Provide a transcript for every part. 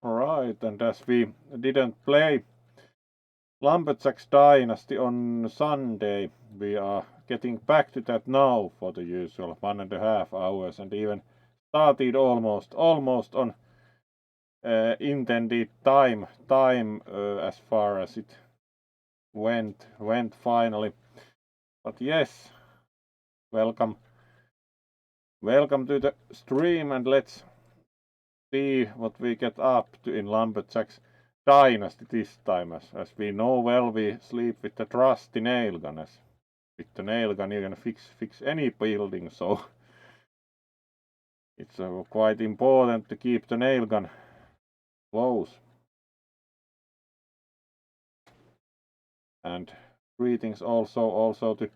Alright, and as we didn't play Lumberjack's Dynasty on Sunday, we are getting back to that now for the usual 1.5 hours, and even started almost on intended time as far as it went finally. But yes, welcome to the stream, and let's see what we get up to in Lumberjack's Dynasty this time. As we know well, we sleep with the trusty nail gun. As with the nail gun you can fix any building, so it's quite important to keep the nail gun close. And greetings also to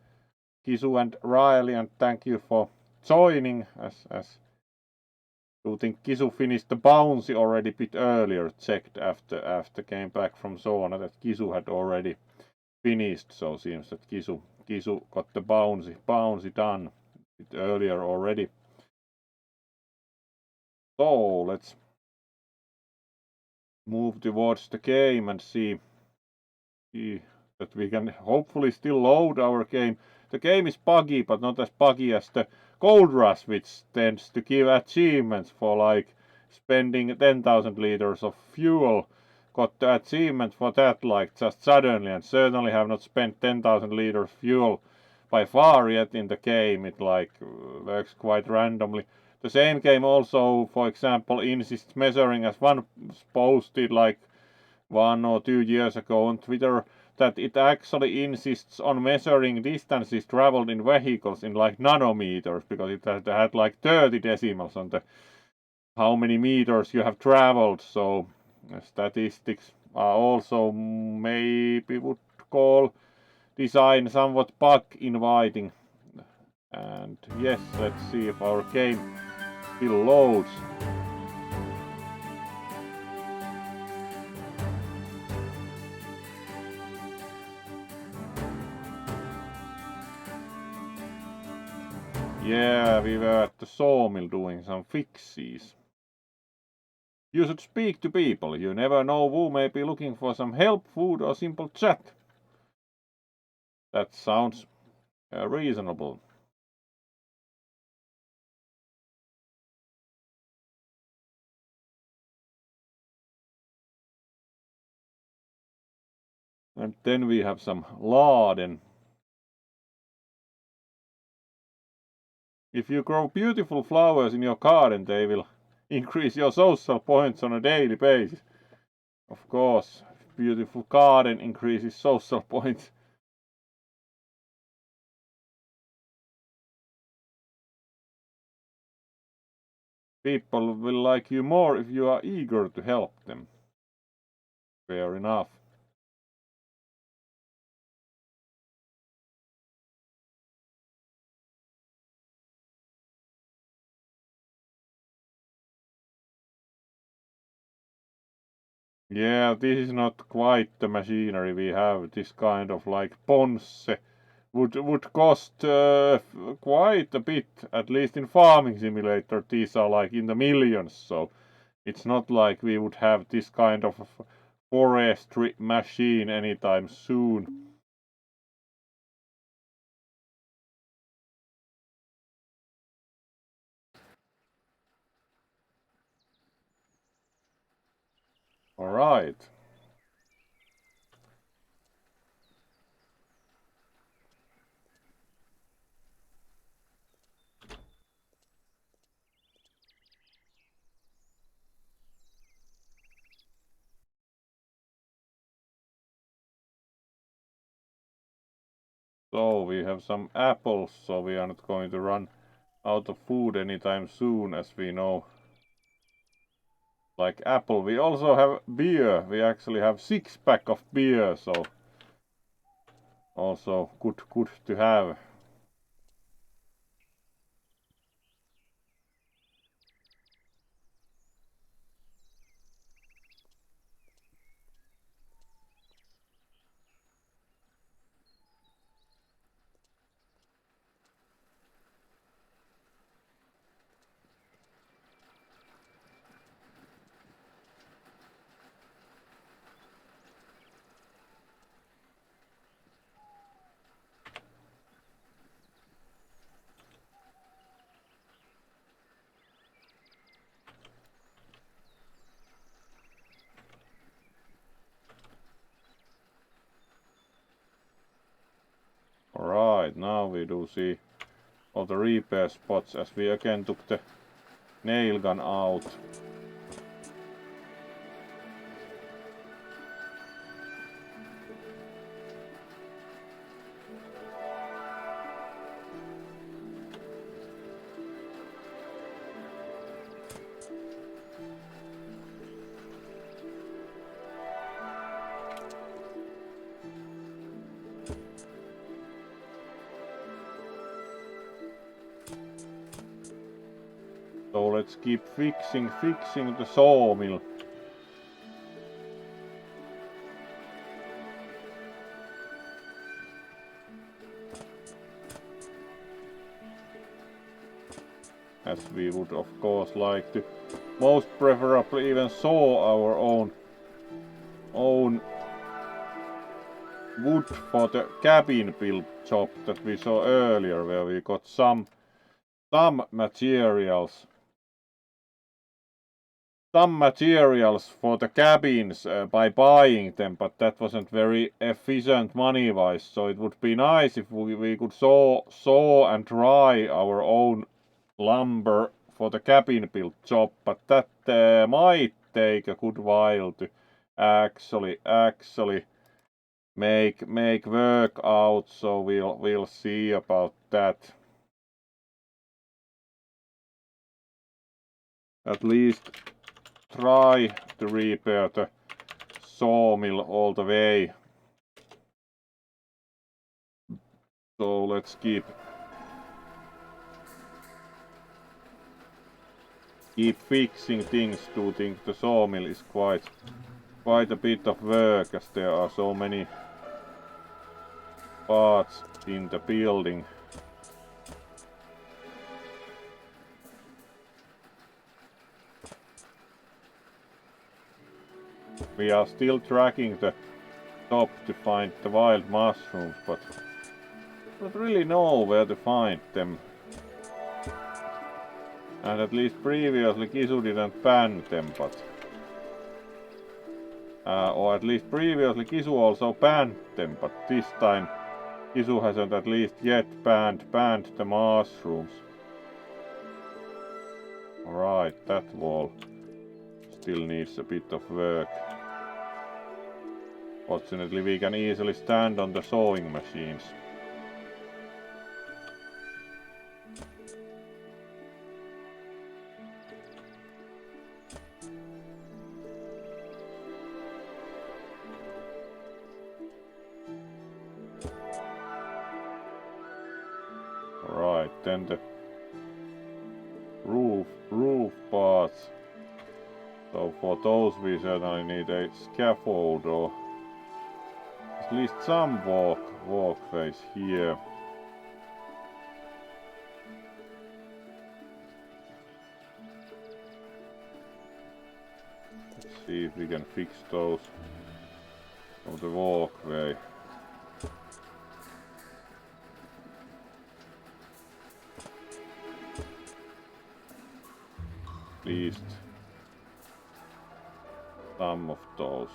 Kisu and Riley, and thank you for joining. As I think Kisu finished the bouncy already a bit earlier, checked after came back from sauna that Kisu had already finished, so seems that Kisu got the bouncy done a bit earlier already. So let's move towards the game and see that we can hopefully still load our game. The game is buggy, but not as buggy as the Gold Rush, which tends to give achievements for like spending 10,000 liters of fuel. Got the achievement for that like just suddenly, and certainly have not spent 10,000 liters fuel by far yet in the game. It like works quite randomly. The same game also, for example, insists measuring, as one posted like 1 or 2 years ago on Twitter, that it actually insists on measuring distances traveled in vehicles in like nanometers, because it had like 30 decimals on the how many meters you have traveled. So statistics are also maybe would call design somewhat bug inviting. And yes, let's see if our game still loads. Yeah, we were at the sawmill doing some fixes. You should speak to people. You never know who may be looking for some help, food, or simple chat. That sounds reasonable. And then we have some laden. If you grow beautiful flowers in your garden, they will increase your social points on a daily basis. Of course, beautiful garden increases social points. People will like you more if you are eager to help them. Fair enough. Yeah, this is not quite the machinery we have. This kind of like Ponce would cost quite a bit, at least in Farming Simulator. These are like in the millions, so it's not like we would have this kind of forestry machine anytime soon. All right. So we have some apples, so we are not going to run out of food anytime soon, as we know. Like apple, we also have beer. We actually have 6-pack of beer, so also good to have. we do see all the repair spots as we again took the nail gun out. So let's keep fixing the sawmill. As we would of course like to most preferably even saw our own wood for the cabin build job that we saw earlier, where we got some materials for the cabins by buying them, but that wasn't very efficient money wise, so it would be nice if we could saw and dry our own lumber for the cabin build job, but that might take a good while to actually make work out, so we'll see about that. At least try to repair the sawmill all the way. So let's keep fixing things. Do think the sawmill is quite a bit of work, as there are so many parts in the building. We are still tracking the top to find the wild mushrooms, but don't really know where to find them. And at least previously Kisu didn't ban them, but or at least previously Kisu also banned them, but this time Kisu hasn't at least yet banned the mushrooms. Alright, that wall still needs a bit of work. Fortunately, we can easily stand on the sawing machines. Alright, then the roof parts. So for those we certainly need a scaffold or at least some walkways here. Let's see if we can fix those on the walkway. At least some of those.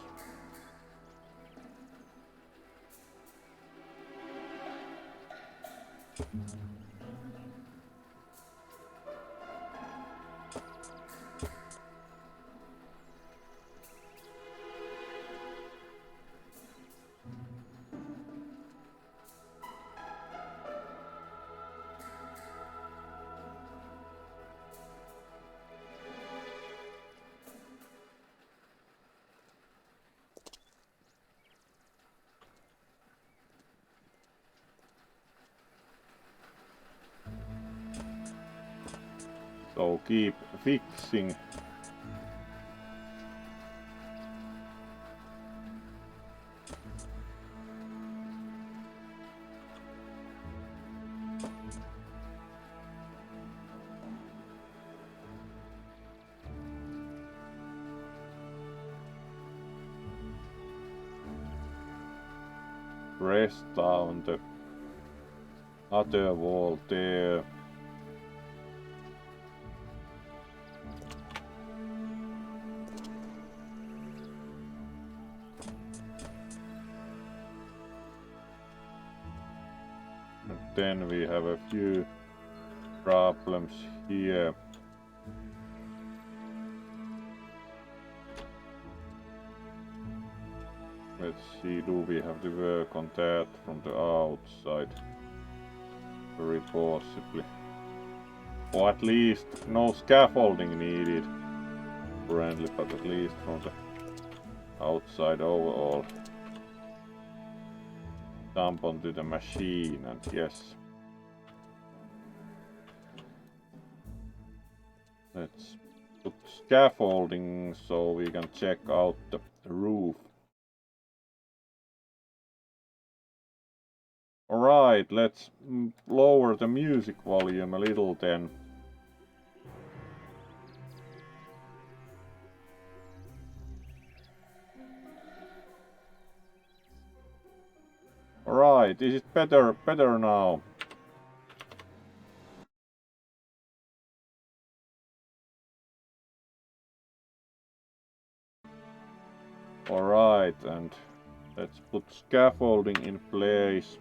So keep fixing. Press down the other wall there. then we have a few problems here. Let's see, do we have to work on that from the outside? Very possibly. Or at least no scaffolding needed. Friendly, but at least from the outside overall. Dump onto the machine, and yes. Let's put scaffolding so we can check out the roof. Alright, let's lower the music volume a little then. Alright, is it better now? Alright, and let's put scaffolding in place.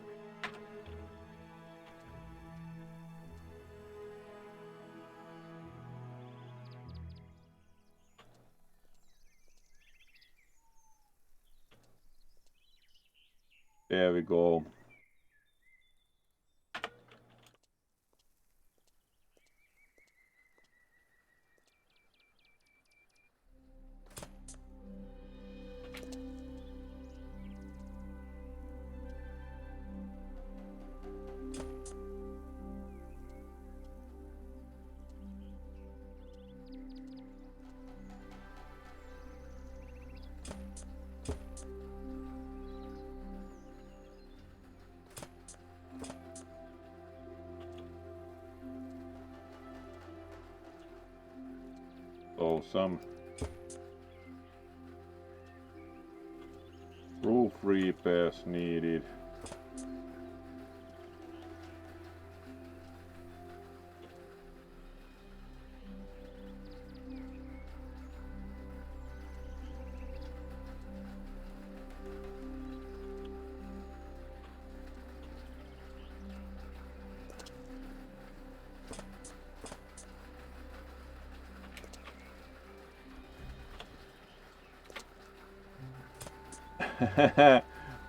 There we go. So some roof repairs needed.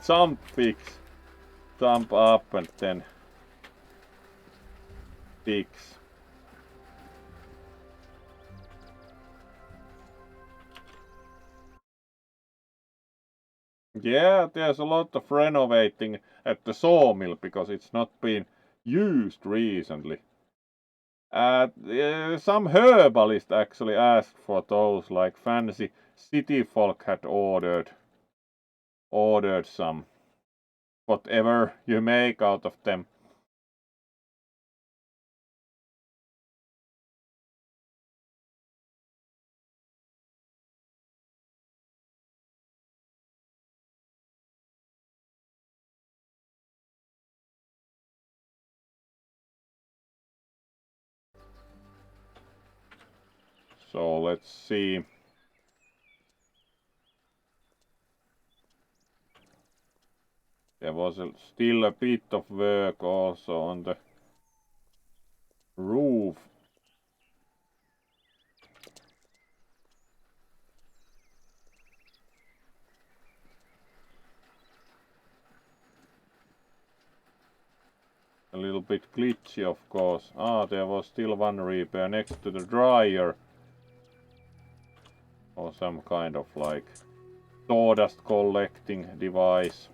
Jump fix. Jump up and then fix. Yeah, there's a lot of renovating at the sawmill because it's not been used recently. Some herbalist actually asked for those, like fancy city folk had ordered some, whatever you make out of them. So let's see. There was still a bit of work also on the roof. A little bit glitchy, of course. There was still one repair next to the dryer. Or some kind of like sawdust collecting device.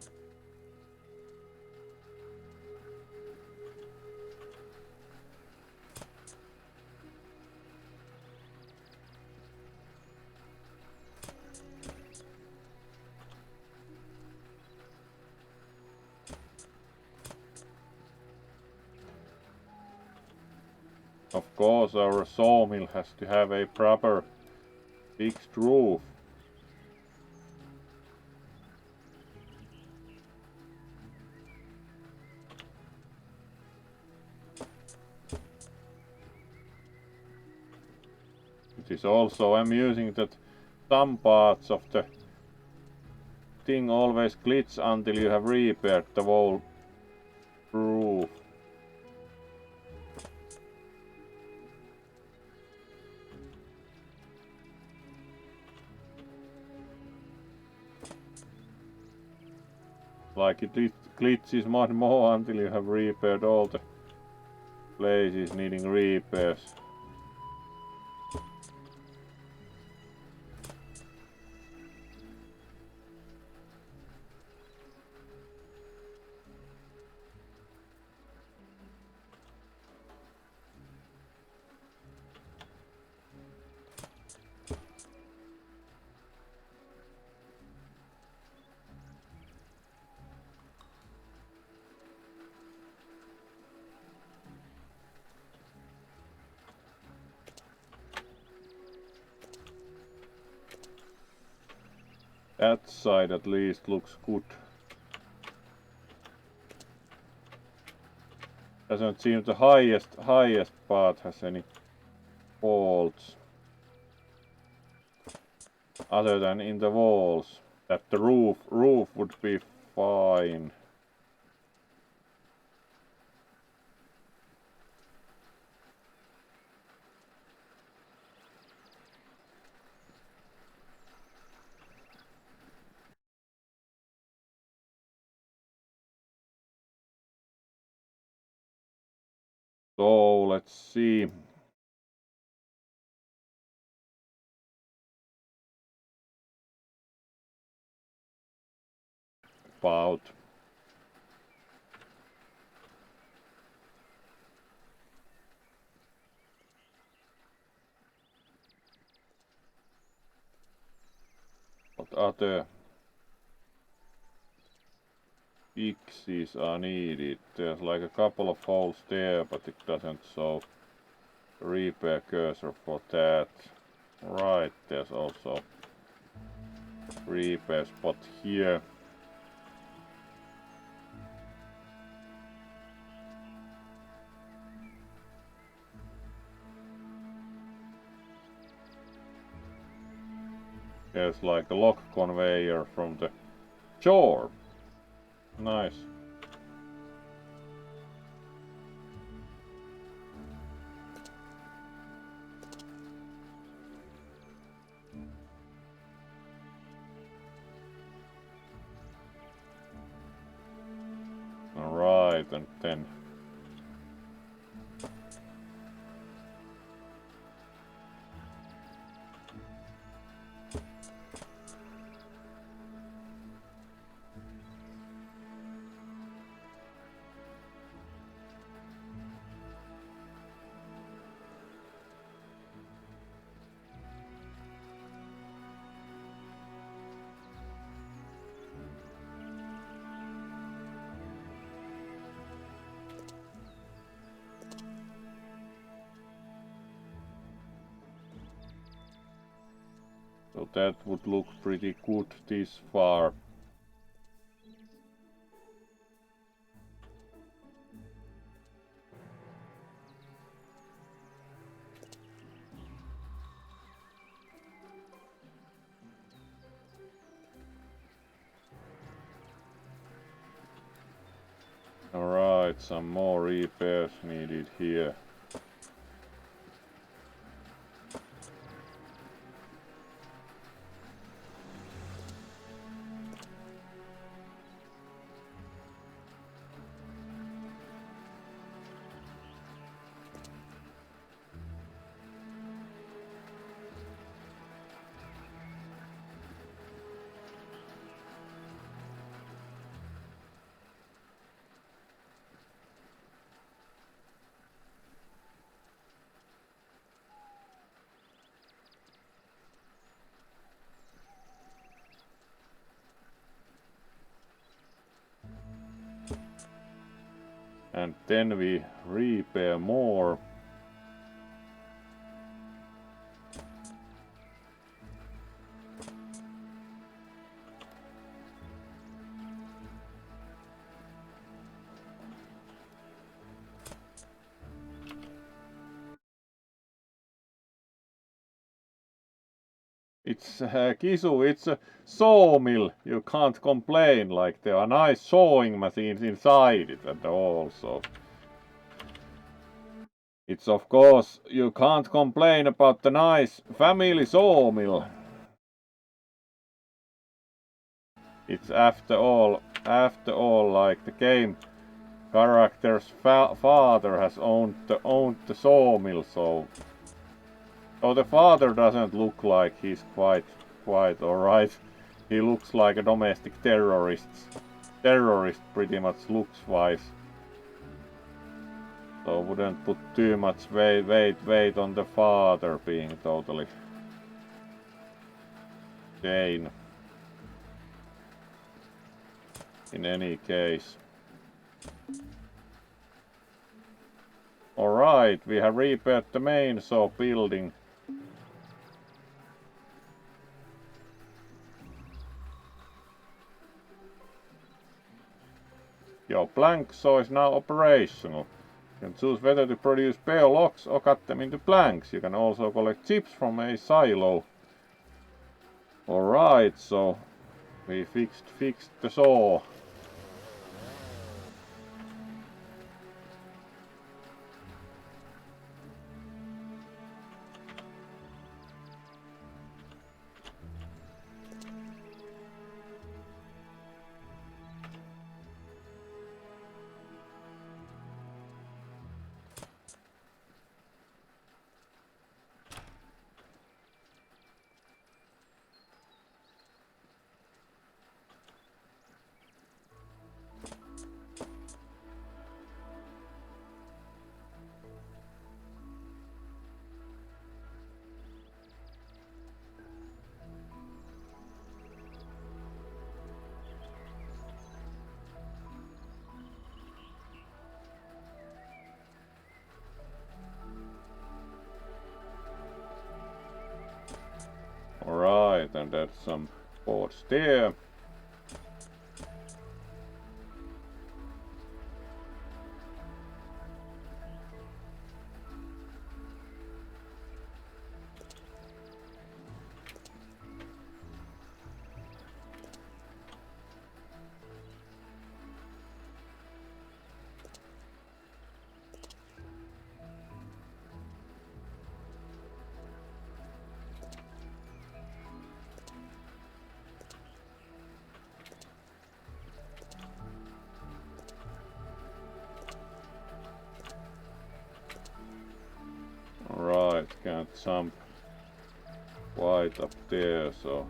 Of course, our sawmill has to have a proper fixed roof. It is also amusing that some parts of the thing always glitch until you have repaired the whole roof. Like it glitches much more until you have repaired all the places needing repairs. That side at least looks good. Doesn't seem the highest part has any faults. Other than in the walls. That the roof would be fine. So let's see. About what other fixes are needed. There's like a couple of holes there, but it doesn't show the repair cursor for that. Right, there's also repair spot here. There's like a log conveyor from the shore. Nice. Alright, and then so that would look pretty good this far. Alright, some more repairs needed here. And then we repair more. It's Kisu, it's a sawmill. You can't complain, like there are nice sawing machines inside it and all, so it's of course you can't complain about the nice family sawmill. It's after all after all, like the game character's father has owned the sawmill, so the father doesn't look like he's quite alright. He looks like a domestic terrorist pretty much looks wise. So wouldn't put too much weight on the father being totally sane. In any case. Alright, we have repaired the main saw building. Your plank saw is now operational. You can choose whether to produce bare logs or cut them into planks. You can also collect chips from a silo. Alright, so we fixed the saw. Alright, and that's some boards there. Alright, can't jump quite up there, so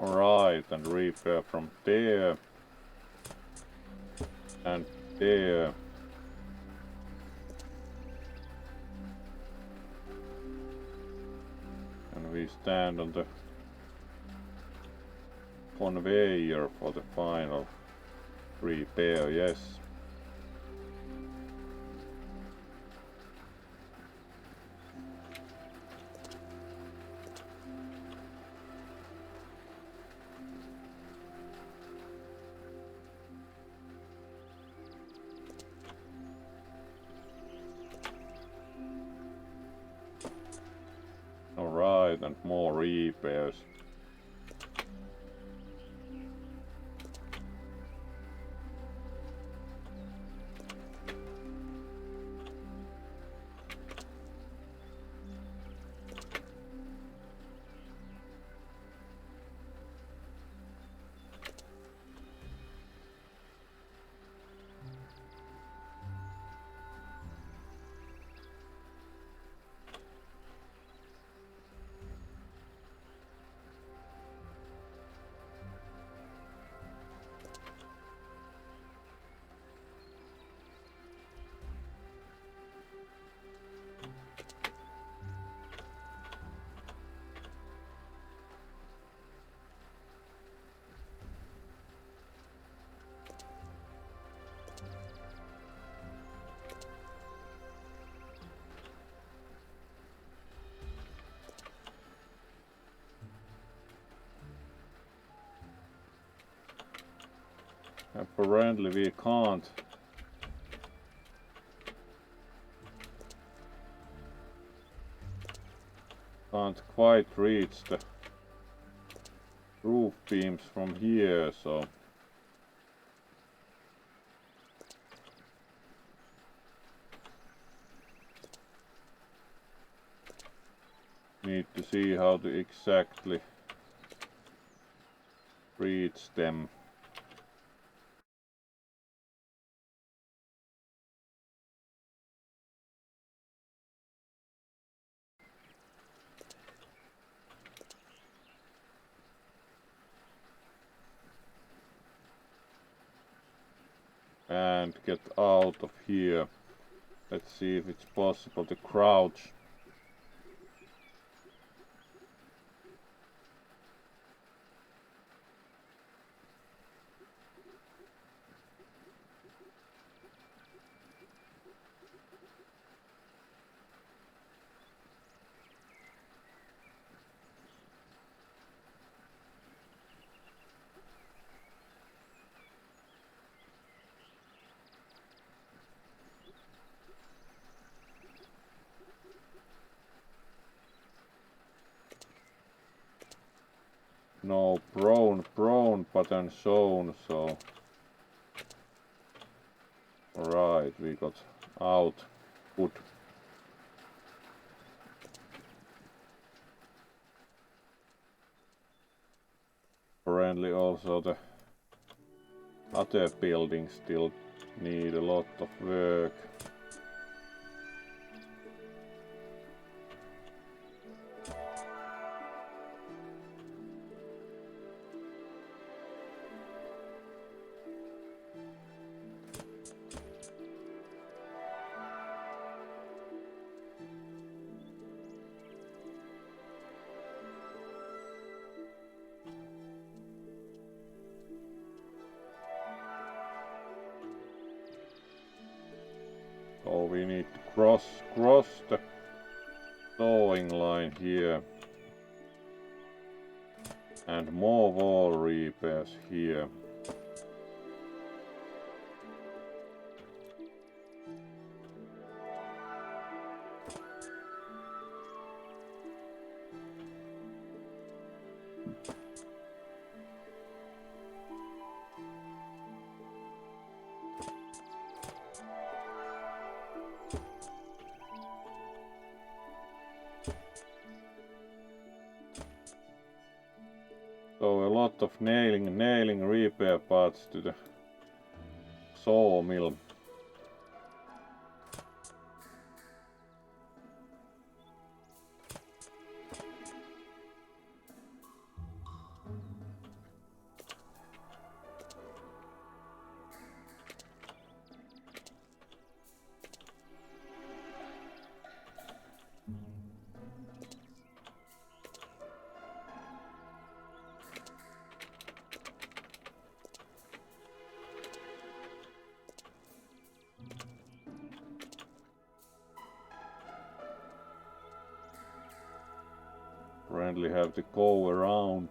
alright, and repair from there and there. And we stand on the conveyor for the final repair, yes. Alright, and more repairs. apparently we can't quite reach the roof beams from here, so need to see how to exactly reach them. And get out of here. Let's see if it's possible to crouch. No prone button shown, so alright, we got out. Good. Apparently also the other buildings still need a lot of work. So we need to cross the sawing line here. And more wall repairs here. So a lot of nailing repair parts to the sawmill. Apparently have to go around.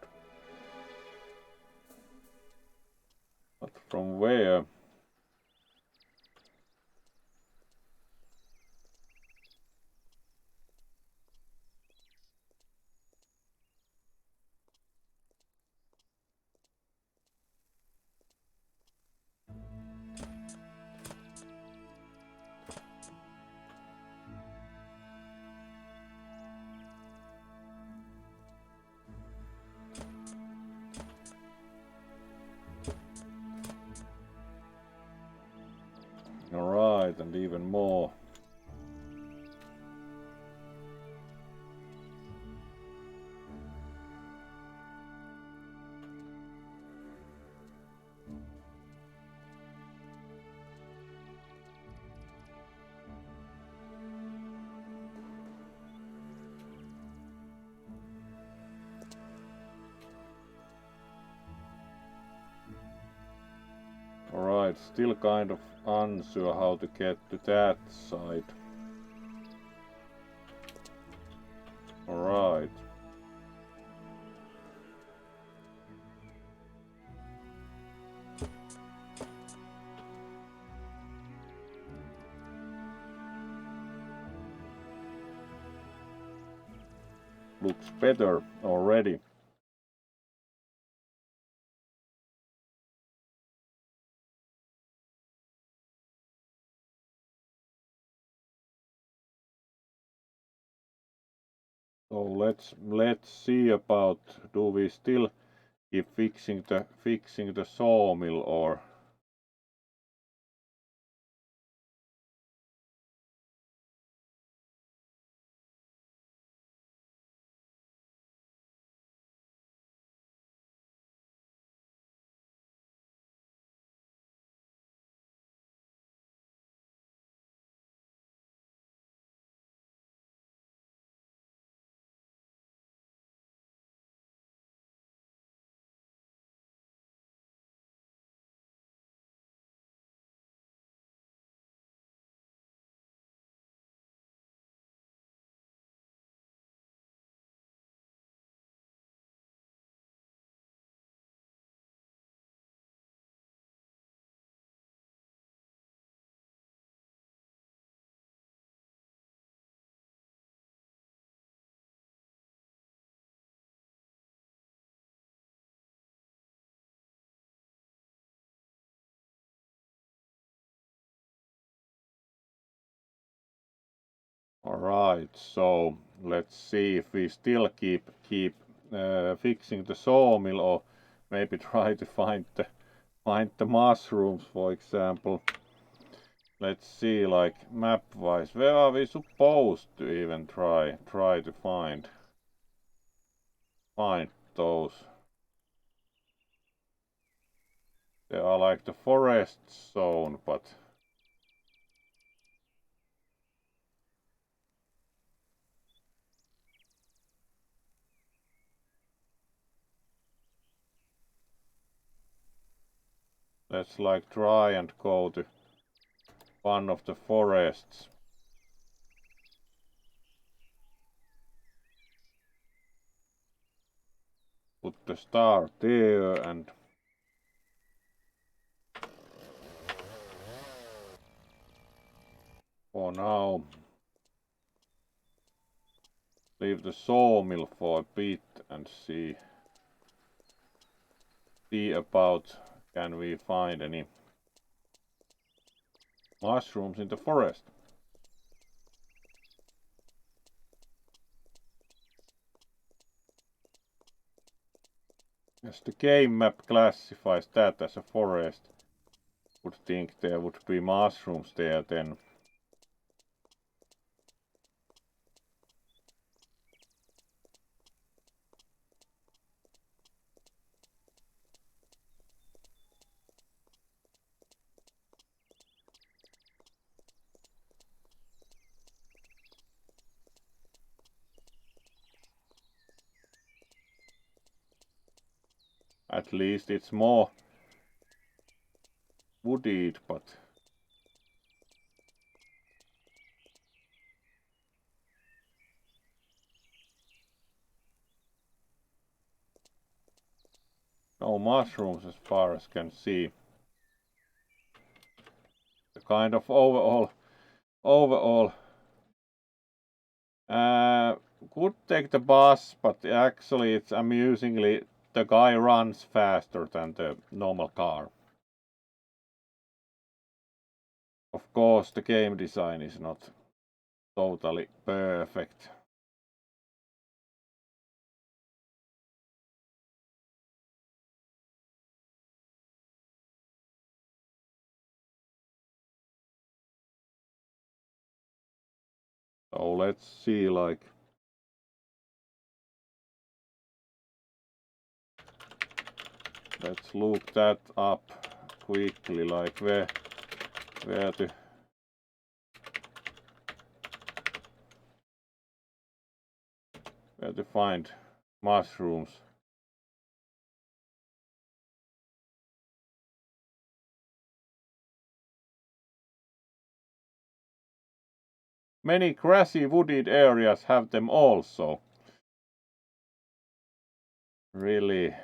But from where? Alright, and even more. Alright, still kind of unsure how to get to that side. Alright. looks better already. So let's see about, do we still keep fixing the sawmill, or alright, so let's see if we still keep fixing the sawmill, or maybe try to find the mushrooms, for example. Let's see, like map wise, where are we supposed to even try to find those? They are like the forest zone, but let's like try and go to one of the forests. Put the star there, and for now leave the sawmill for a bit and see about, can we find any mushrooms in the forest. Yes, the game map classifies that as a forest. Would think there would be mushrooms there then. At least it's more wooded, but no mushrooms as far as can see. The kind of overall could take the bus, but actually it's amusingly the guy runs faster than the normal car. Of course the game design is not totally perfect. So let's see, like let's look that up quickly, like where to find mushrooms. Many grassy wooded areas have them also. Really.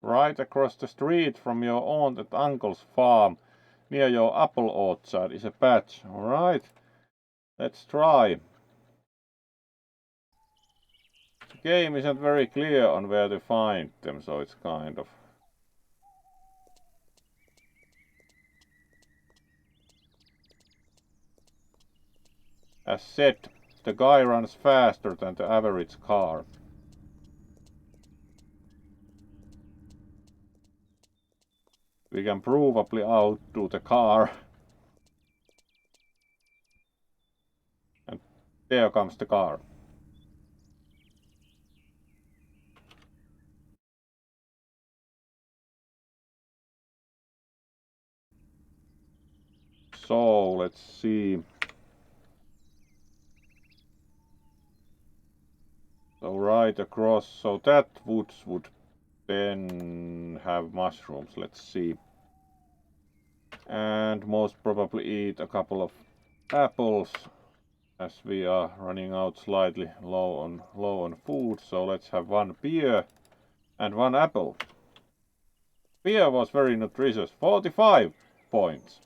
right across the street from your aunt and uncle's farm, near your apple orchard, is a patch. Alright, let's try. The game isn't very clear on where to find them, so it's kind of... As said, the guy runs faster than the average car. We can probably outdo the car. And there comes the car. So let's see. So right across, so that woods would then have mushrooms, let's see. And most probably eat a couple of apples, as we are running out slightly low on food. So let's have one beer and one apple. Beer was very nutritious, 45 points.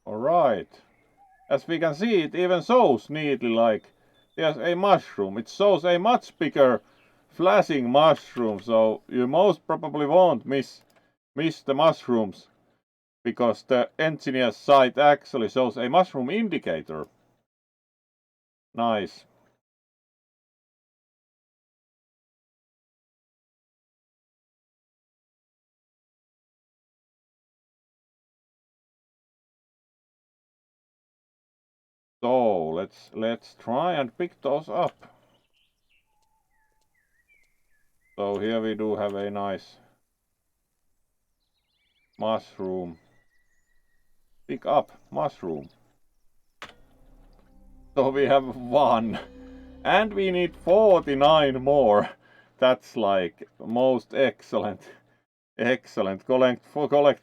Alright. As we can see, it even shows neatly like there's a mushroom. It shows a much bigger flashing mushroom, so you most probably won't miss the mushrooms, because the engineer's site actually shows a mushroom indicator. Nice. So let's try and pick those up. So here we do have a nice mushroom. Pick up mushroom. So we have one. And we need 49 more. That's like most excellent. Excellent. Collect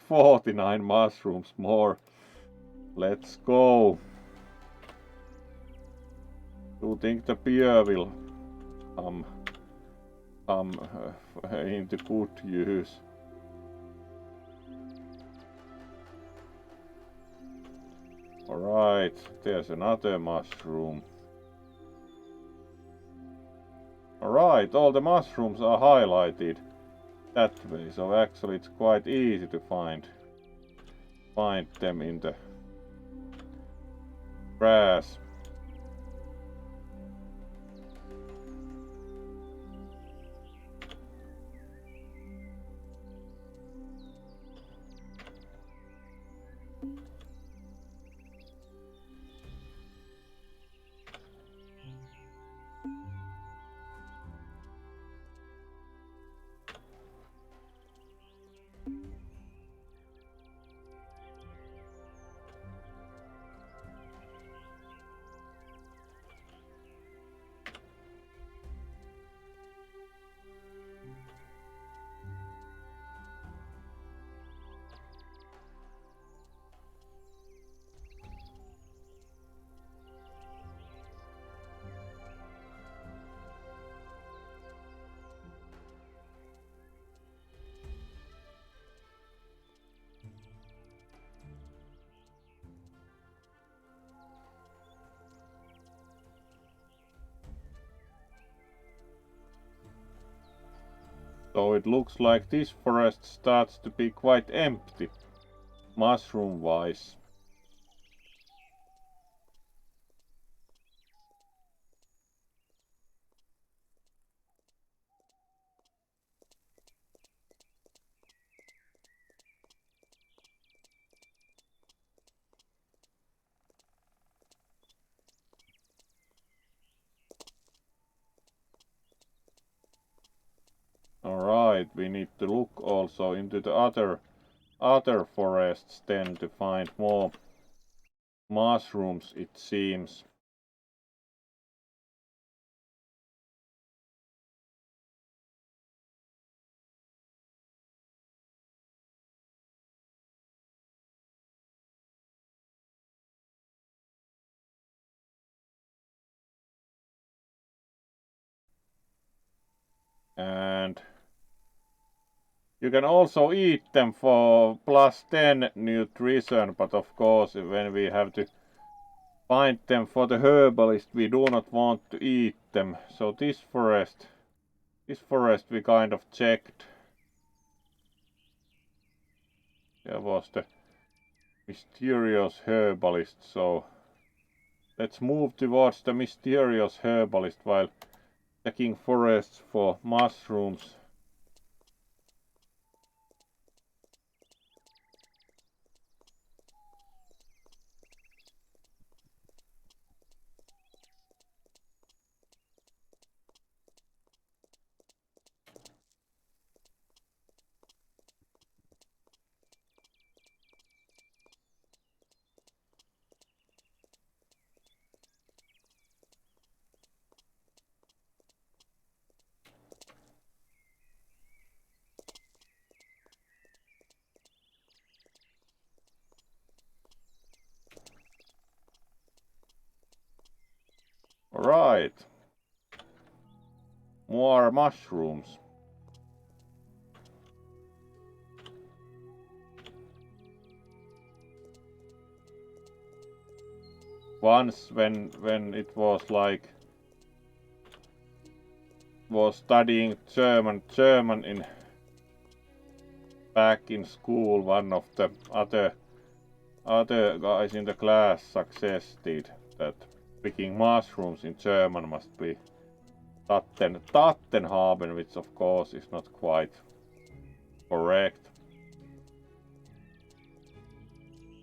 49 mushrooms more. Let's go. Do you think the beer will come into good use? Alright, there's another mushroom. Alright, all the mushrooms are highlighted that way, so actually it's quite easy to find them in the grass. So it looks like this forest starts to be quite empty, mushroom wise. Right, we need to look also into the other forests then to find more mushrooms, it seems. And you can also eat them for +10 nutrition, but of course when we have to find them for the herbalist, we do not want to eat them. So this forest we kind of checked. There was the mysterious herbalist, so let's move towards the mysterious herbalist while checking forests for mushrooms. Alright. More mushrooms. Once when it was like was studying German in back in school, one of the other guys in the class suggested that picking mushrooms in German must be Tatten haben, which of course is not quite correct.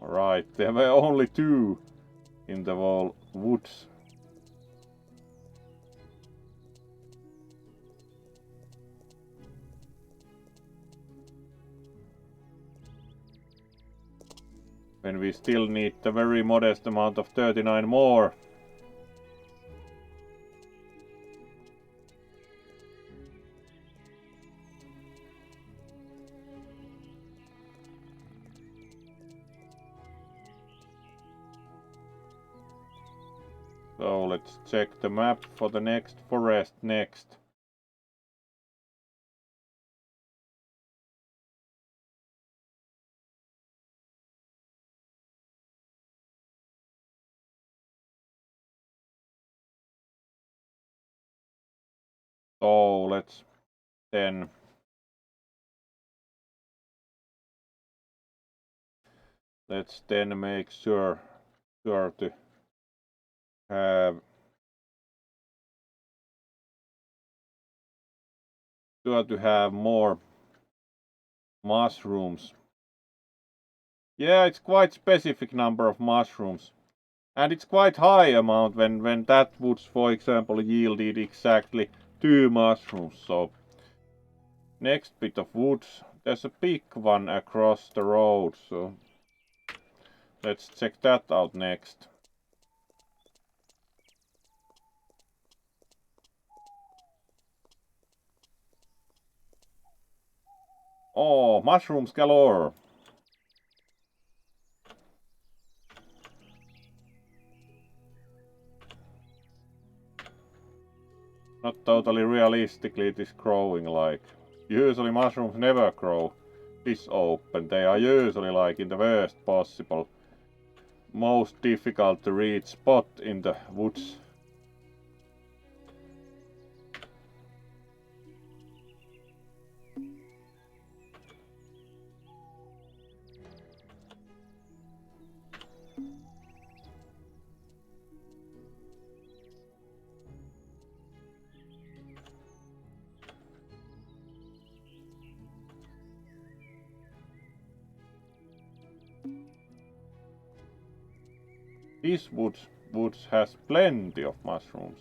Alright, there were only 2 in the whole woods. When we still need a very modest amount of 39 more. So let's check the map for the next forest next. So let's then make sure to have more mushrooms. Yeah, it's quite specific number of mushrooms. And it's quite high amount when that woods, for example, yielded exactly 2 mushrooms. So next bit of woods, there's a big one across the road, so let's check that out next. Oh, mushrooms galore! Not totally realistically it is growing like. Usually mushrooms never grow this open. They are usually like in the worst possible, most difficult to reach spot in the woods. This woods has plenty of mushrooms.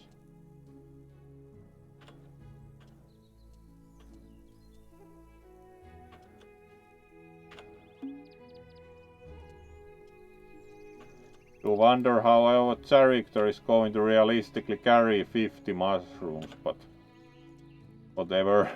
Do wonder how our character is going to realistically carry 50 mushrooms, but whatever.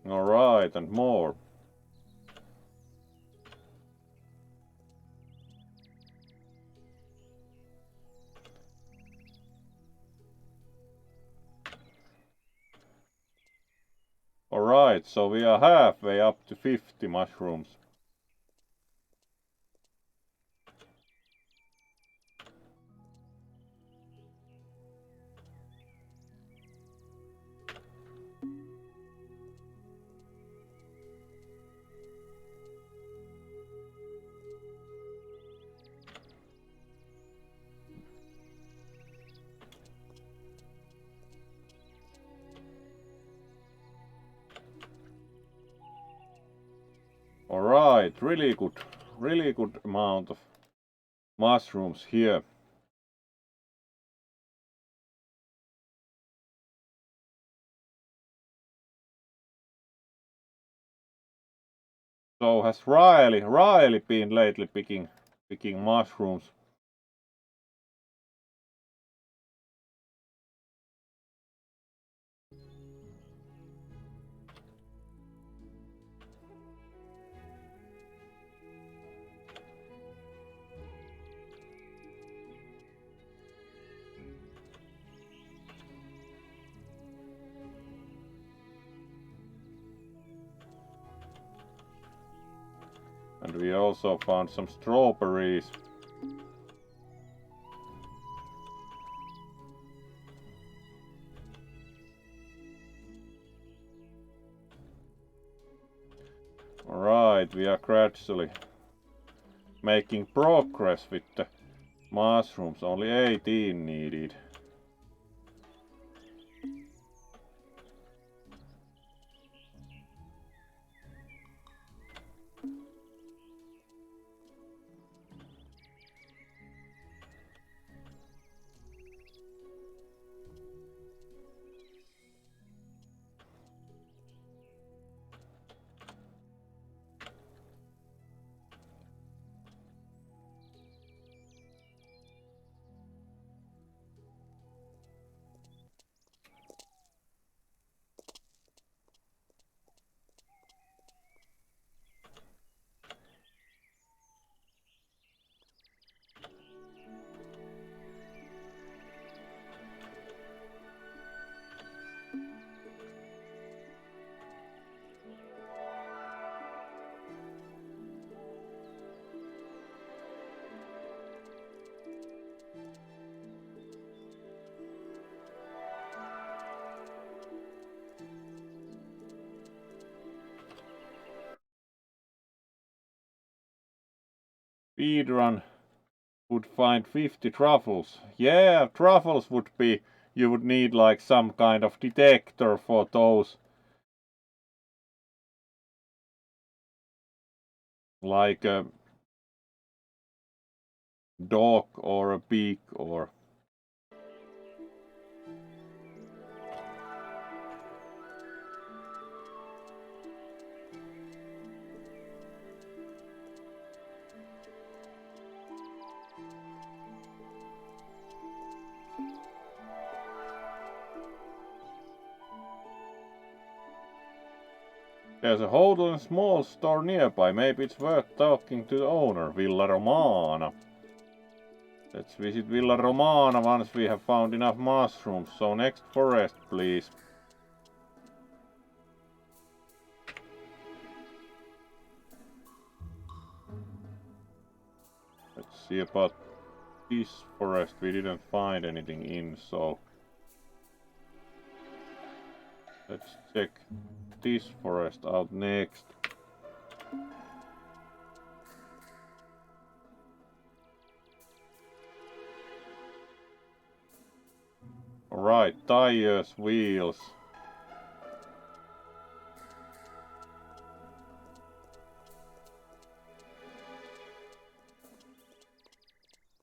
Alright, and more. Alright, so we are halfway up to 50 mushrooms. Alright, really good amount of mushrooms here. So has Riley been lately picking mushrooms? And we also found some strawberries. Alright, we are gradually making progress with the mushrooms. Only 18 needed. Speedrun would find 50 truffles. Yeah, truffles would be, you would need like some kind of detector for those. Like a dog or a pig or... There's a hotel and small store nearby. Maybe it's worth talking to the owner, Villa Romana. Let's visit Villa Romana once we have found enough mushrooms. So next forest, please. Let's see about this forest we didn't find anything in, so let's check this forest out next. Alright, tires, wheels.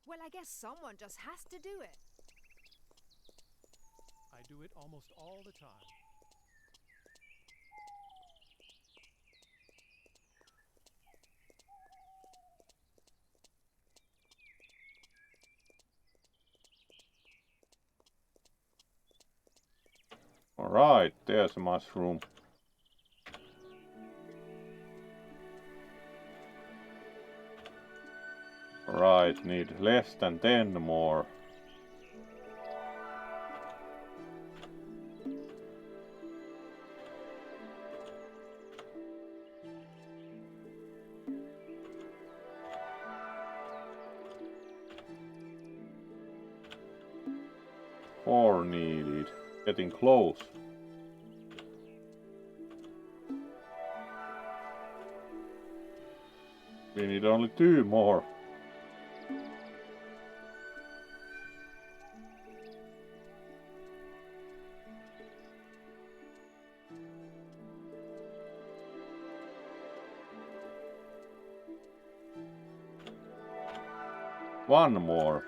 Well, I guess someone just has to do it. I do it almost all the time. Alright, there's a mushroom. Right, need less than 10 more. Four needed. Getting close. We need only 2 more. One more.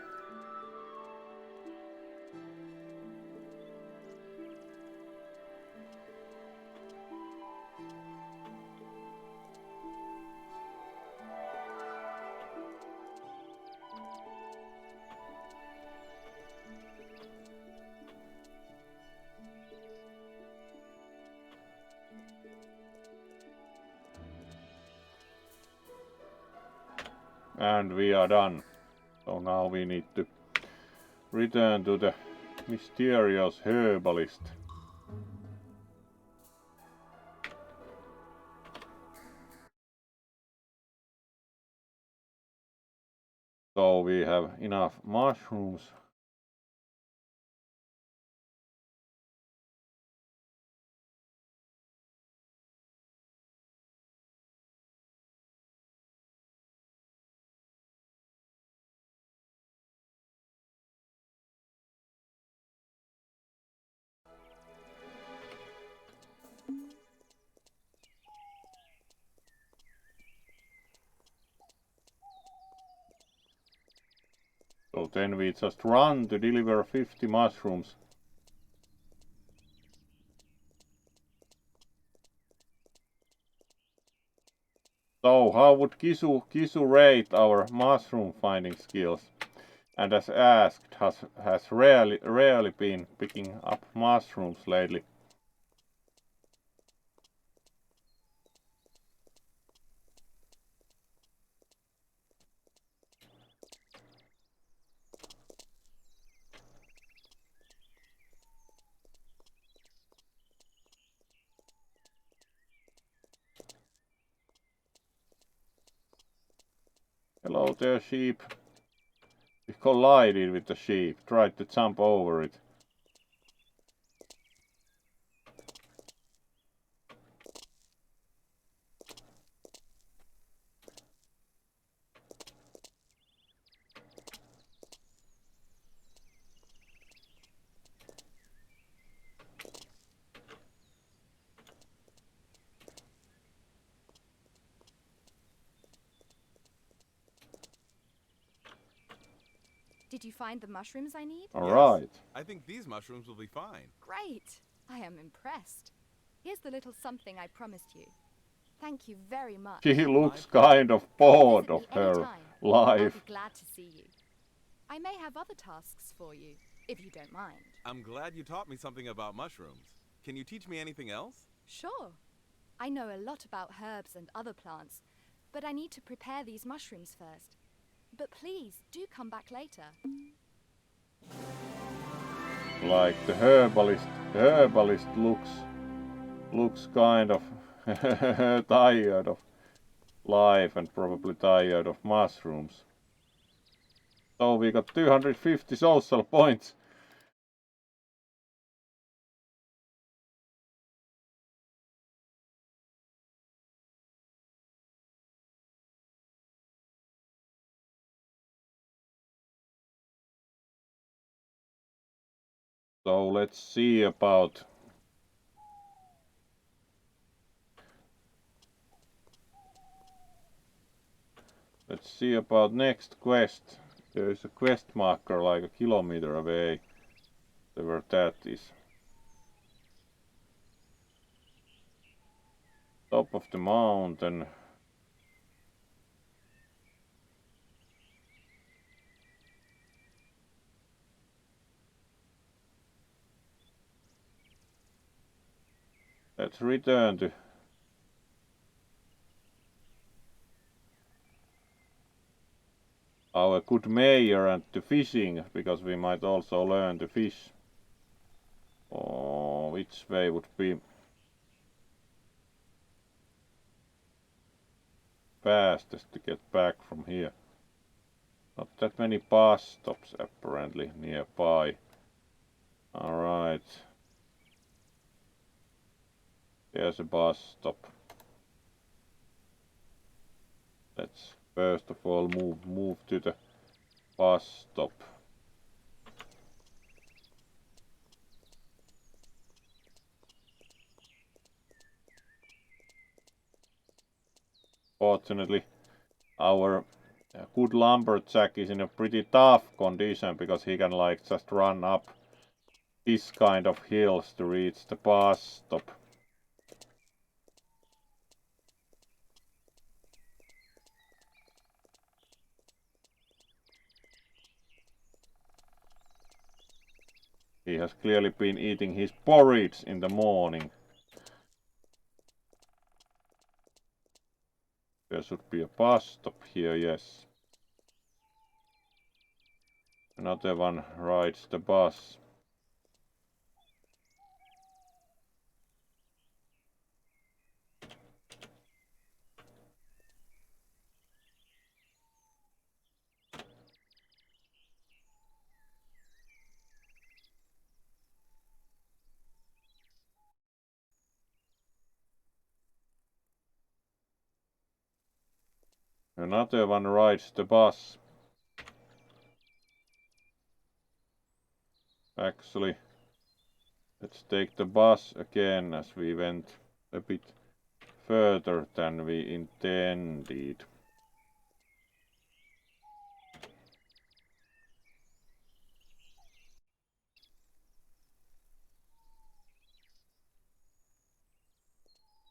And we are done. So now we need to return to the mysterious herbalist. So we have enough mushrooms. So then we just run to deliver 50 mushrooms. So how would Kisu rate our mushroom finding skills? And as asked, has rarely been picking up mushrooms lately. Hello there, sheep. We collided with the sheep, tried to jump over it. Did you find the mushrooms I need? Alright. Yes, I think these mushrooms will be fine. Great! I am impressed. Here's the little something I promised you. Thank you very much. She looks kind of bored Visit of me her anytime. I'll life. be glad to see you. I may have other tasks for you, if you don't mind. I'm glad you taught me something about mushrooms. Can you teach me anything else? Sure. I know a lot about herbs and other plants, but I need to prepare these mushrooms first. But please, do come back later. Like the herbalist looks kind of tired of life and probably tired of mushrooms. So we got 250 social points. So let's see about next quest. There is a quest marker like a kilometer away. Where that is. Top of the mountain. Let's return to our good mayor and to fishing, because we might also learn to fish. Oh, which way would be fastest to get back from here? Not that many bus stops apparently nearby. Alright. There's a bus stop. Let's first of all move to the bus stop. Fortunately, our good lumberjack is in a pretty tough condition because he can like just run up this kind of hills to reach the bus stop. He has clearly been eating his porridge in the morning. There should be a bus stop here, yes. Another one rides the bus. Another one rides the bus. Actually, let's take the bus again as we went a bit further than we intended.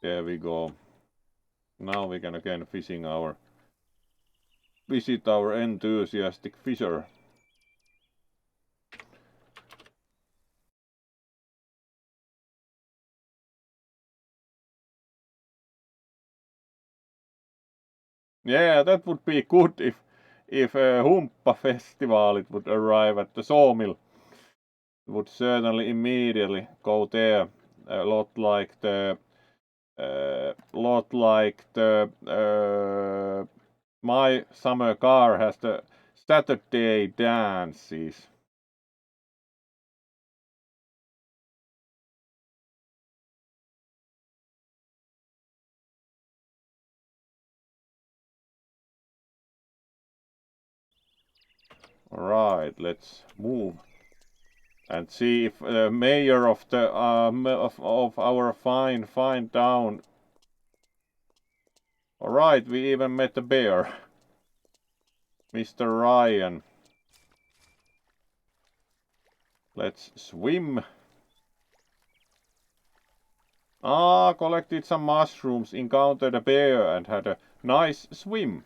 There we go. Now we can again visit our enthusiastic fisher. Yeah, that would be good if a Humppa festival it would arrive at the sawmill. Would certainly immediately go there. A lot like the my summer car has the Saturday dances. Alright, let's move and see if the mayor of the of our fine town. Alright, we even met a bear. Mr. Ryan. Let's swim. Collected some mushrooms, encountered a bear and had a nice swim.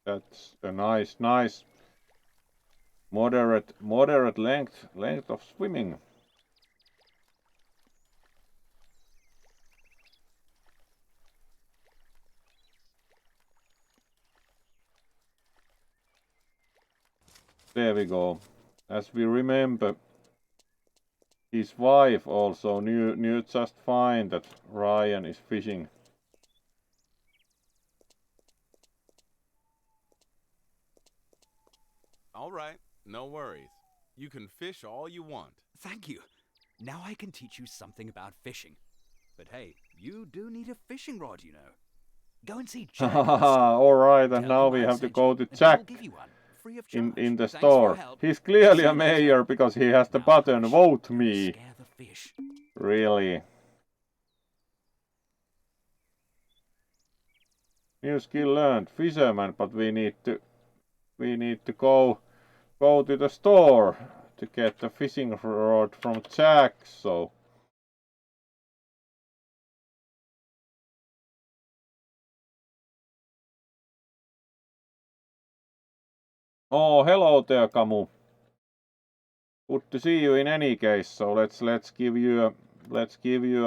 That's a nice moderate length of swimming. There we go. As we remember, his wife also knew just fine that Ryan is fishing. All right, no worries. You can fish all you want. Thank you. Now I can teach you something about fishing. But hey, you do need a fishing rod, you know. Go and see Jack. Alright, and now we have to go to Jack in the store. He's clearly a mayor because he has the button vote me. Really. New skill learned, fisherman, but we need to go to the store to get the fishing rod from Jack, so oh, hello there, Camu. Good to see you in any case. So let's give you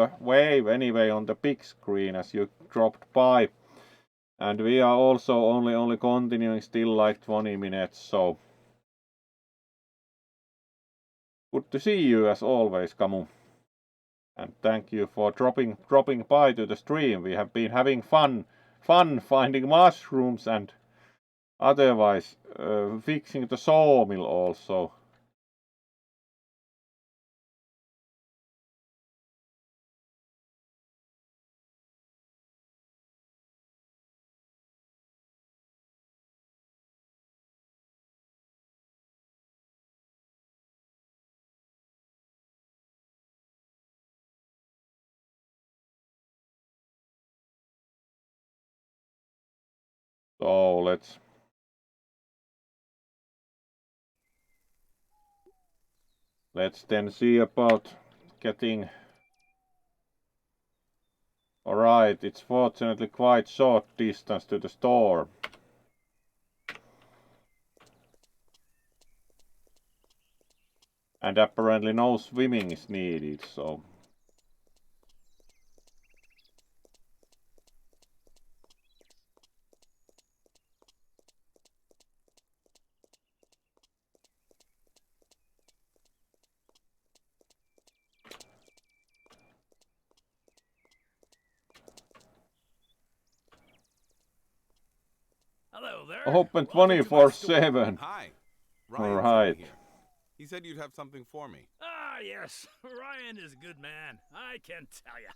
a wave anyway on the big screen as you dropped by. And we are also only continuing still like 20 minutes, so good to see you as always, Camu. And thank you for dropping by to the stream. We have been having fun finding mushrooms and otherwise fixing the sawmill also. So let's then see about getting. Alright, it's fortunately quite short distance to the store. And apparently no swimming is needed, so Hello there. open 24/7. Hi. All Ryan right. sent me here. He said you'd have something for me. Ah, yes. Ryan is a good man. I can tell you.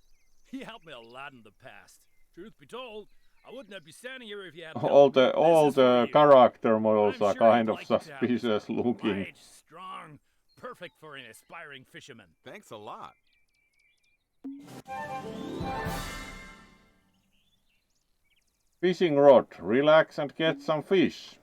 He helped me a lot in the past. Truth be told, I wouldn't be standing here if he hadn't. All the character models are kind of suspicious looking. Light, strong, perfect for an aspiring fisherman. Thanks a lot. Fishing rod, relax and get some fish.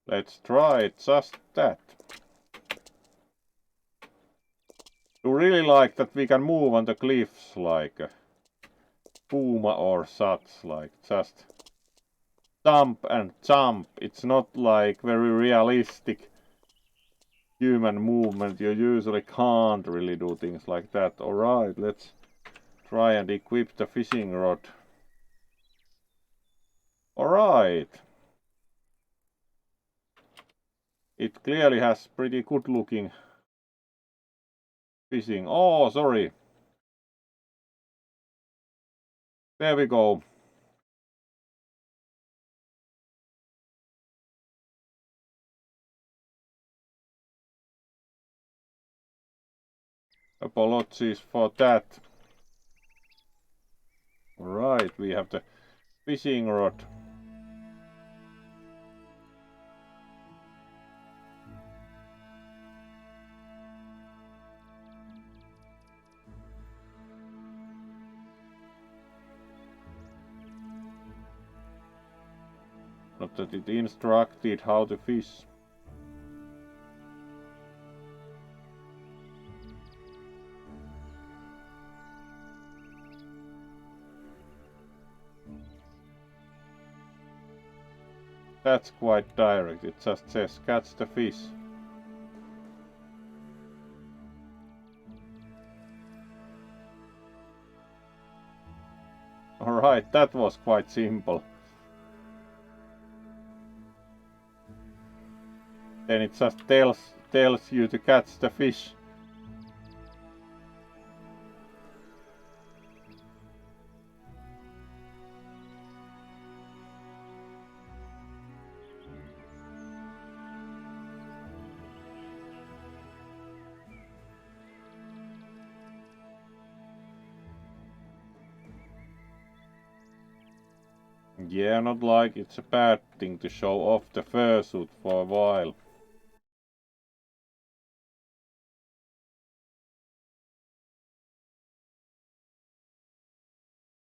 Let's try just that. You really like that we can move on the cliffs like a puma or such, like just jump and jump. It's not like very realistic human movement. You usually can't really do things like that. Alright, let's try and equip the fishing rod. Alright. It clearly has pretty good looking fishing. Oh, sorry. There we go. Apologies for that. Right, we have the fishing rod. Not that it instructed how to fish. That's quite direct, it just says catch the fish. Alright, that was quite simple. Then it just tells you to catch the fish. Yeah, not like it's a bad thing to show off the fursuit for a while.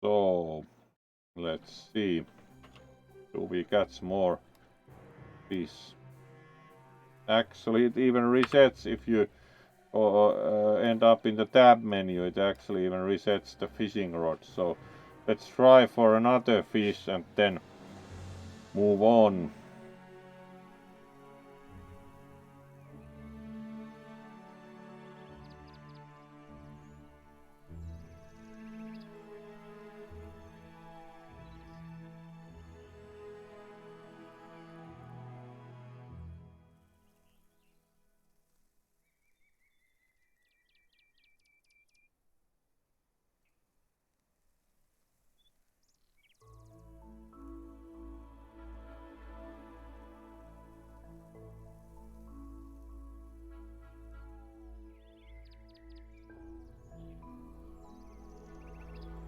So, let's see. Do we catch more fish? Actually, it even resets if you end up in the tab menu. It actually even resets the fishing rod. So, let's try for another fish and then move on.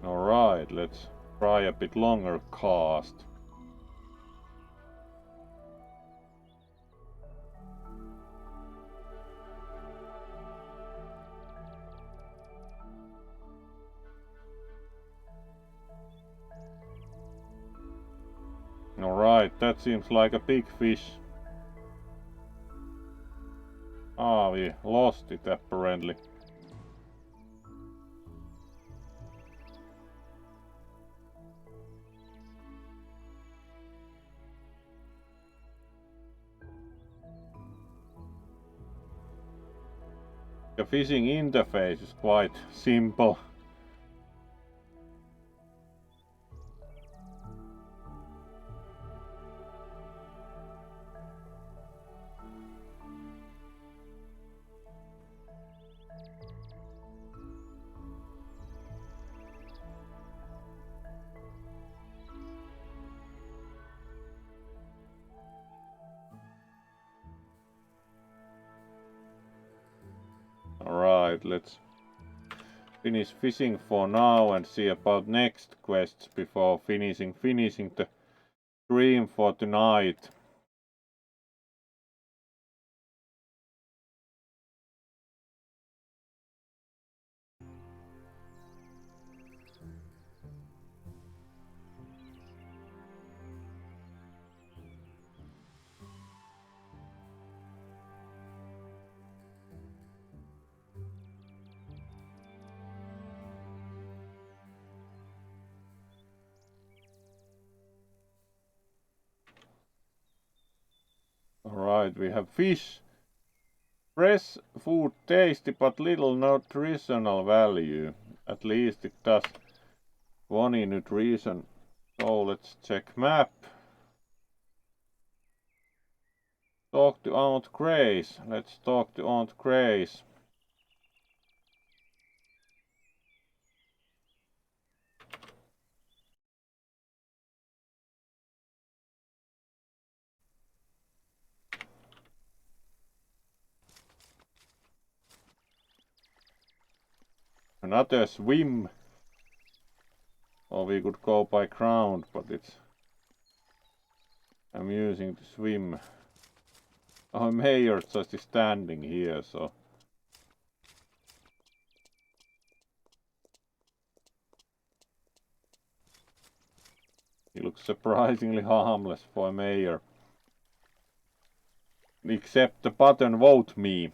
Alright, let's try a bit longer cast. Alright, that seems like a big fish. Ah, we lost it apparently. The fishing interface is quite simple. Alright, let's finish fishing for now and see about next quests before finishing the stream for tonight. Alright, we have fish. Fresh food tasty but little nutritional value. At least it does 20 nutrition. So let's check map. Talk to Aunt Grace. Let's talk to Aunt Grace. Another swim. Or we could go by ground, but it's amusing to swim. Our mayor just is standing here, so he looks surprisingly harmless for a mayor. Except the button vote me.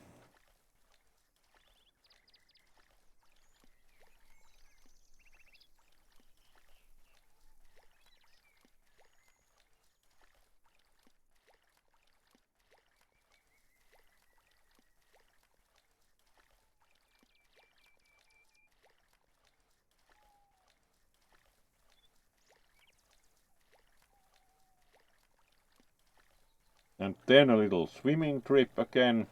And then a little swimming trip again.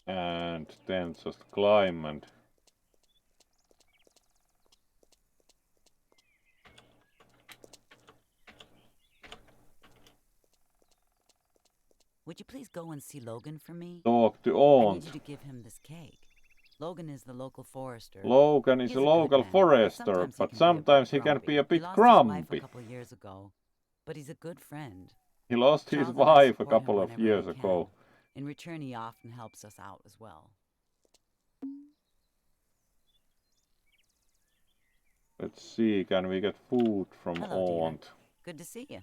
And then just climb and Would you please go and see Logan for me? talk to I need Aunt. you to give him this cake. Logan is the local forester. Logan is He's a good local man, forester, but sometimes he can be a bit He lost his wife a grumpy. couple years ago, but he's a good friend. He lost his Charles and I wife a support him couple of whenever years we can. ago. In return, he often helps us out as well. Let's see, can we get food from Hello, dear. Aunt? Good to see you.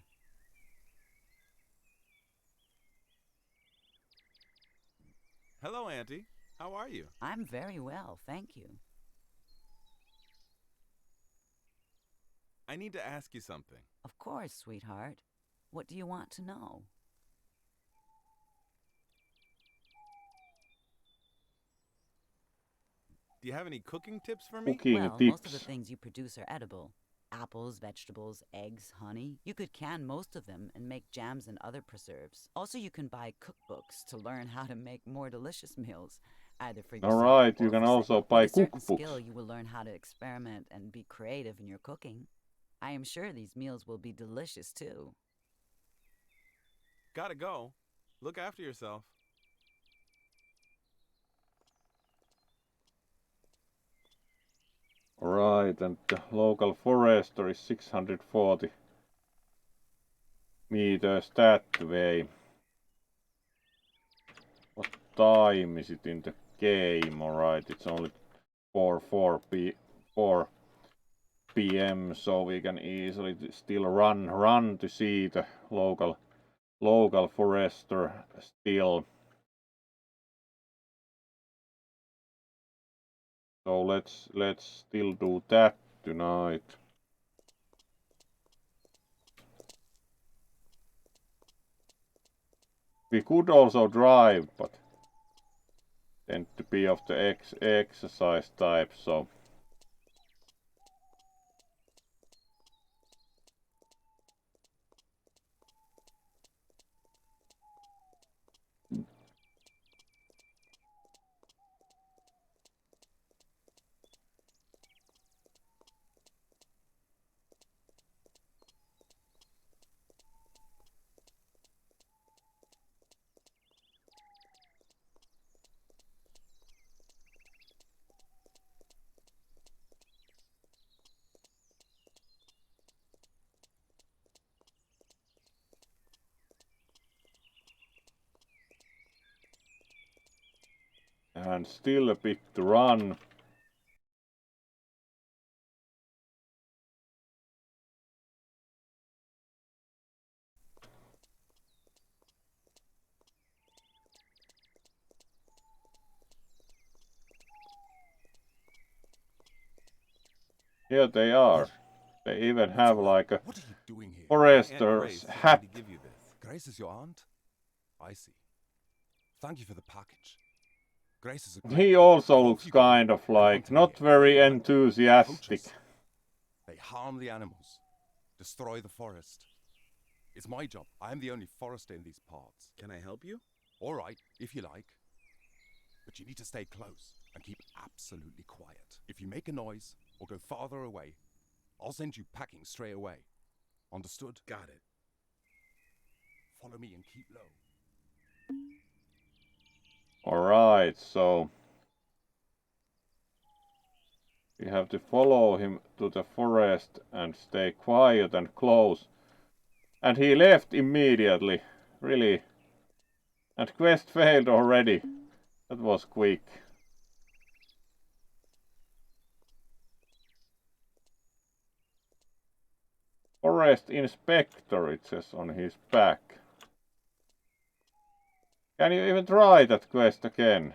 Hello, Auntie. How are you? I'm very well, thank you. I need to ask you something. Of course, sweetheart. What do you want to know? Do you have any cooking tips for me? Cooking Well, tips. most of the things you produce are edible. Apples, vegetables, eggs, honey. You could can most of them and make jams and other preserves. Also, you can buy cookbooks to learn how to make more delicious meals, either for yourself Alright, or you can for also sale. buy With a certain cookbooks. skill, you will learn how to experiment and be creative in your cooking. I am sure these meals will be delicious too. Gotta go. Look after yourself. Right, and the local forester is 640 meters that way. What time is it in the game? Alright, it's only 4 p.m. so we can easily still run to see the local forester still. So let's still do that tonight. We could also drive, but tend to be of the exercise type, so and still a bit to run. Here they are. They even have like a What are you doing here? My Aunt forester's Grace told me hat. to give you this. Grace is your aunt? I see. Thank you for the package. Grace is a great He cook. also Off looks you go. kind of I want like to not hear very everything. enthusiastic. Poachers. They harm the animals, destroy the forest. It's my job. I am the only forester in these parts. Can I help you? All right, if you like. But you need to stay close and keep absolutely quiet. If you make a noise or go farther away, I'll send you packing straight away. Understood? Got it. Follow me and keep low. Alright, so We have to follow him to the forest and stay quiet and close. And he left immediately. Really. And quest failed already. That was quick. Forest Inspector, it says on his back. Can you even try that quest again?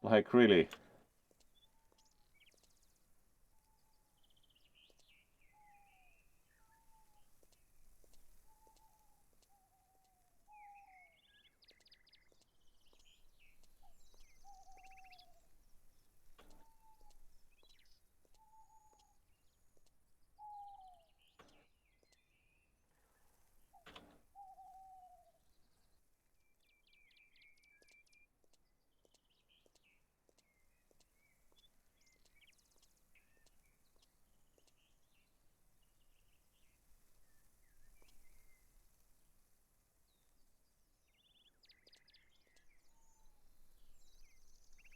Like really?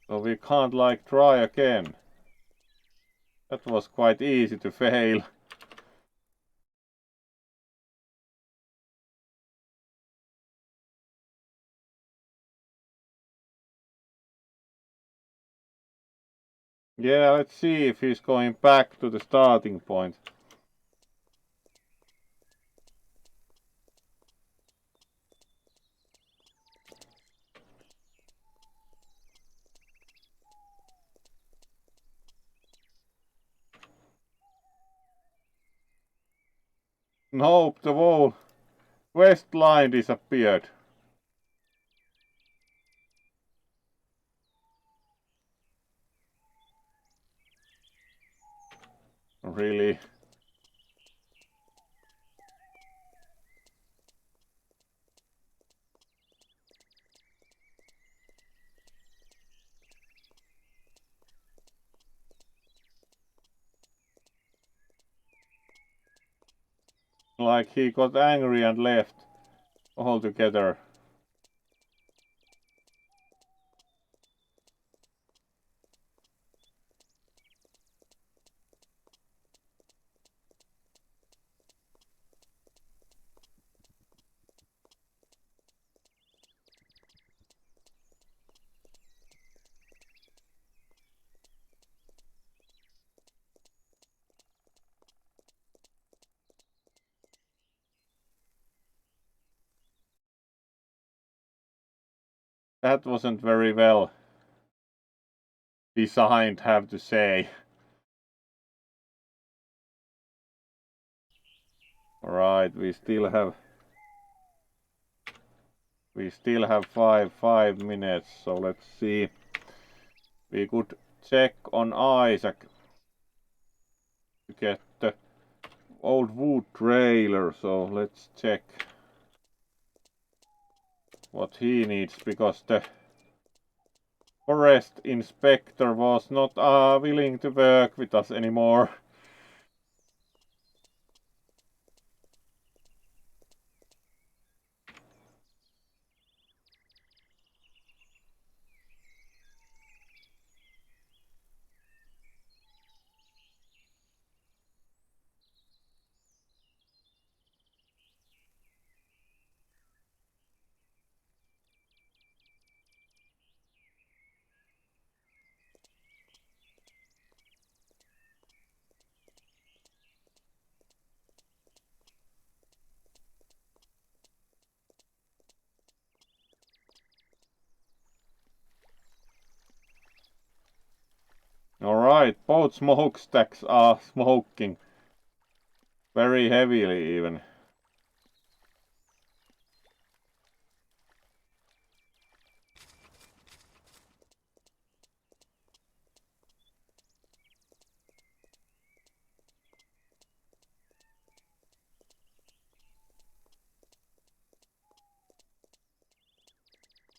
So we can't like try again. That was quite easy to fail. Yeah, let's see if he's going back to the starting point. Nope, the whole quest line disappeared. Really? Like he got angry and left altogether. That wasn't very well designed, have to say. Alright, we still have five minutes, so let's see. We could check on Isaac to get the old wood trailer, so let's check what he needs, because the forest inspector was not willing to work with us anymore. Alright, both smokestacks are smoking. Very heavily even.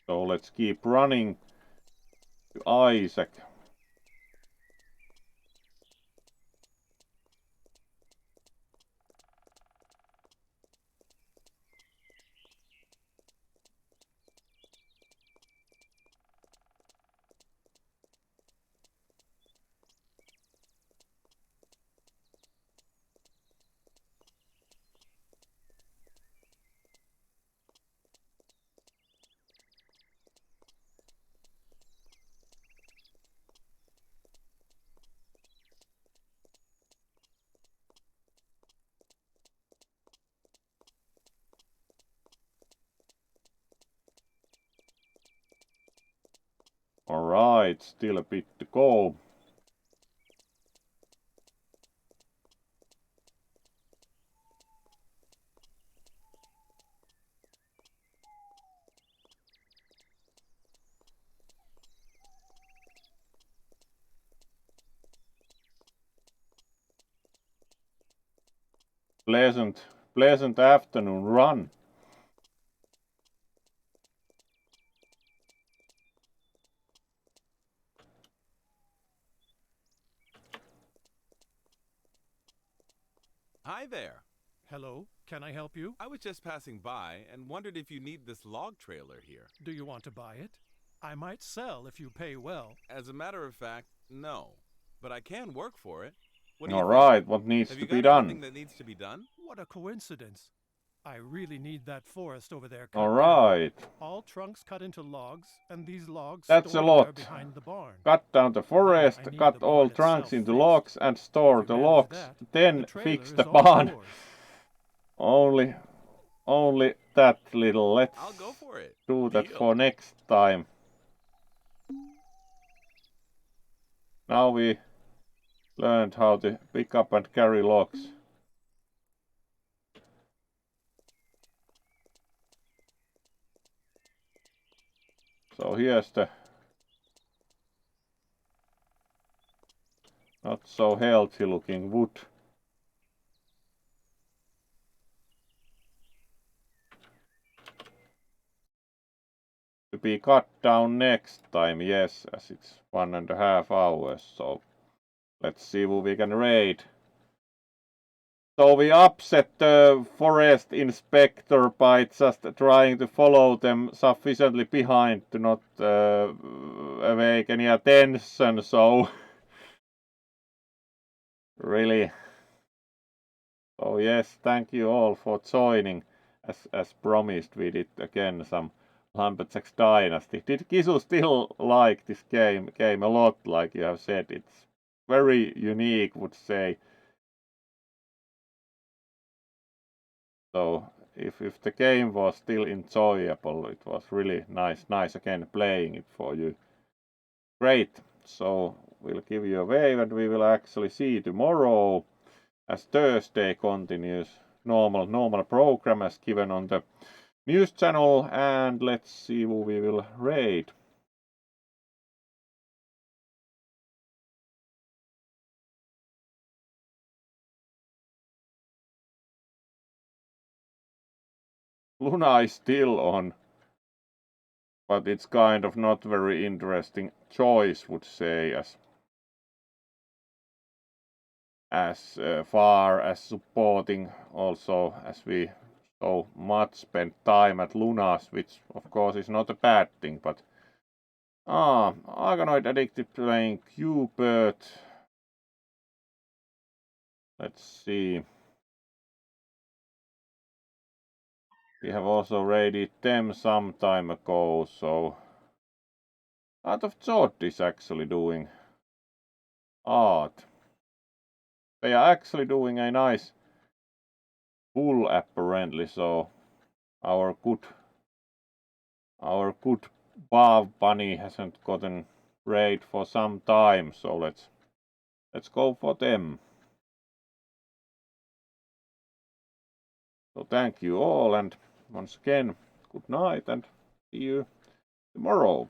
So let's keep running to Isaac. Alright, still a bit to go. Pleasant afternoon run. Hi there. Hello, can I help you? I was just passing by and wondered if you need this log trailer here. Do you want to buy it? I might sell if you pay well. As a matter of fact, no. But I can work for it. What do you Alright, think? what needs Have to you be got anything done? that needs to be done? What a coincidence. I really need that forest over there cut down. Alright, All trunks cut into logs, and these logs that's a stored lot. there behind the barn. Cut down the forest, I need cut the all barn trunks itself into fixed. logs and store If you the manage logs. that, Then the trailer fix is the all barn. yours. Only that little. Let's I'll go for it. do that Deal. for next time. Now we learned how to pick up and carry logs. So here's the not so healthy looking wood. To be cut down next time, yes, as it's 1.5 hours, so let's see who we can raid. So we upset the forest inspector by just trying to follow them sufficiently behind to not awake any attention, so really. So yes, thank you all for joining. As promised, we did again some Lumberjack Dynasty. Did Kisu still like this game a lot, like you have said? It's very unique, would say. So if the game was still enjoyable, it was really nice again playing it for you. Great. So we'll give you a wave and we will actually see you tomorrow as Thursday continues. Normal program as given on the news channel, and let's see who we will raid. Luna is still on, but it's kind of not very interesting choice, would say, as far as supporting also as we so much spend time at Luna's, which of course is not a bad thing, but Argonoid addicted playing Qbert. Let's see. We have also raided them some time ago, so Art of Chod is actually doing art. They are actually doing a nice pull apparently, so our good Bob Bunny hasn't gotten raid for some time, so let's go for them. So thank you all, and once again, good night and see you tomorrow.